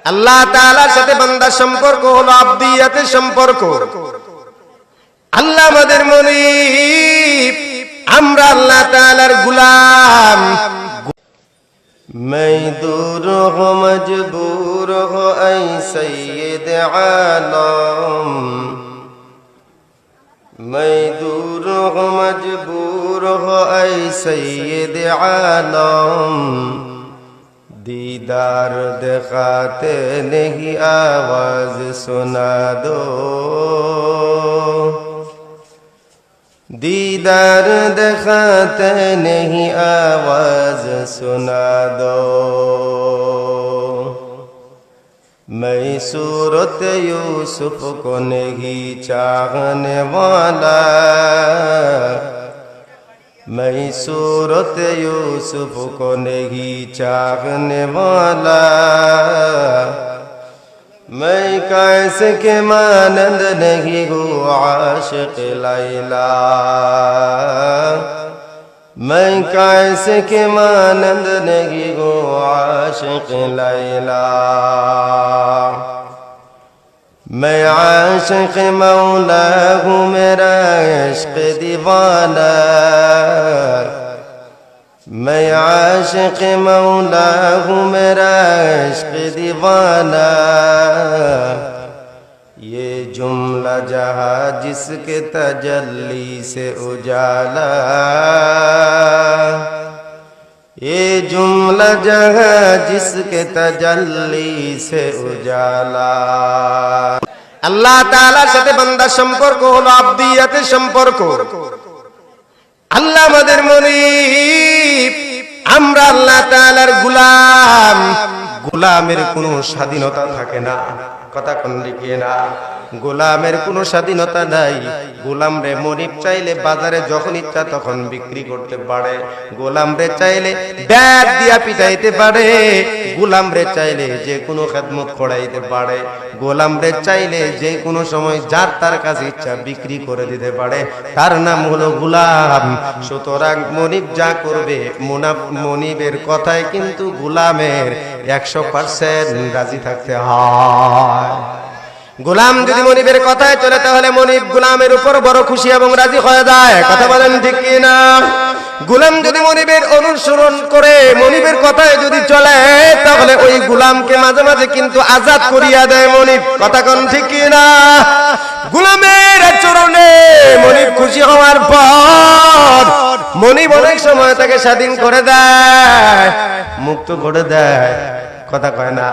আল্লাহ তাআলার সাথে বান্দার সম্পর্ক হলো আবদিয়াতের সম্পর্ক। আল্লাহ আমাদের মুনিব, আমরা আল্লাহ তাআলার গোলাম। मैं दूर हो मजबूर हो ऐ सैयद आलम, मैं दूर हो मजबूर हो ऐ सैयद आलम, दीदार दिखाते नहीं आवाज सुना दो, दीदार दिखाते नहीं आवाज सुना दो। मैं सूरत यूसुफ को नहीं चाहने वाला, मैं सूरत यूसुफ को नहीं चाहने वाला, मैं कैसे के मानंद नहीं हूँ आशिक लैला, मैं कैसे के मानंद नहीं हूँ आशिक लैला, मैं आशिक मौला हूँ मेरा इश्क दीवाना, मैं आशिक मौला हूँ मेरा इश्क दीवाना, ये जुमला जहाँ जिसके तजल्ली से उजाला, ये जुमला जहाँ जिसके तजल्ली से उजाला। আল্লাহ তাআলার সাথে বান্দার সম্পর্ক হলো আবদিয়াতের সম্পর্ক। আল্লাহ আমাদের মুনিব, আমরা আল্লাহ তাআলার গোলাম। গোলামের কোনো স্বাধীনতা থাকে না, কথা কোন লিখে না, গোলামের কোনো স্বাধীনতা নাই। গোলাম রে মুনিব চাইলে বাজারে যখন ইচ্ছা তখন বিক্রি করতে পারে, গোলাম রে চাইলে ব্যাট দিয়া পিটাইতে পারে, গোলাম রে চাইলে যে কোনো খেদমত করাইতে পারে, গোলাম রে চাইলে যে কোনো সময় যার তার কাছে ইচ্ছা বিক্রি করে দিতে পারে, তার নাম হলো গোলাম। সুতরাং মুনিব যা করবে, মুনিবের কথায় কিন্তু গোলামের 100% রাজি থাকতে হয়। গোলাম যদি মনিবের কথায় চলে তাহলে মনিব গোলামের উপর বড় খুশি এবং রাজি হয়ে যায়, কথা বলেন ঠিক কি না? গোলাম যদি মনিবের অনুসরণ করে, মনিবের কথায় যদি চলে, তাহলে ওই গোলামকে মাঝে মাঝে কিন্তু আজাদ করিয়া দেয় মনিব, কথা কোন ঠিক কি না? গোলামের আচরণে মনিব খুশি হওয়ার পর মনিব অনেক সময় তাকে স্বাধীন করে দেয়, মুক্ত করে দেয়, কথা কয় না।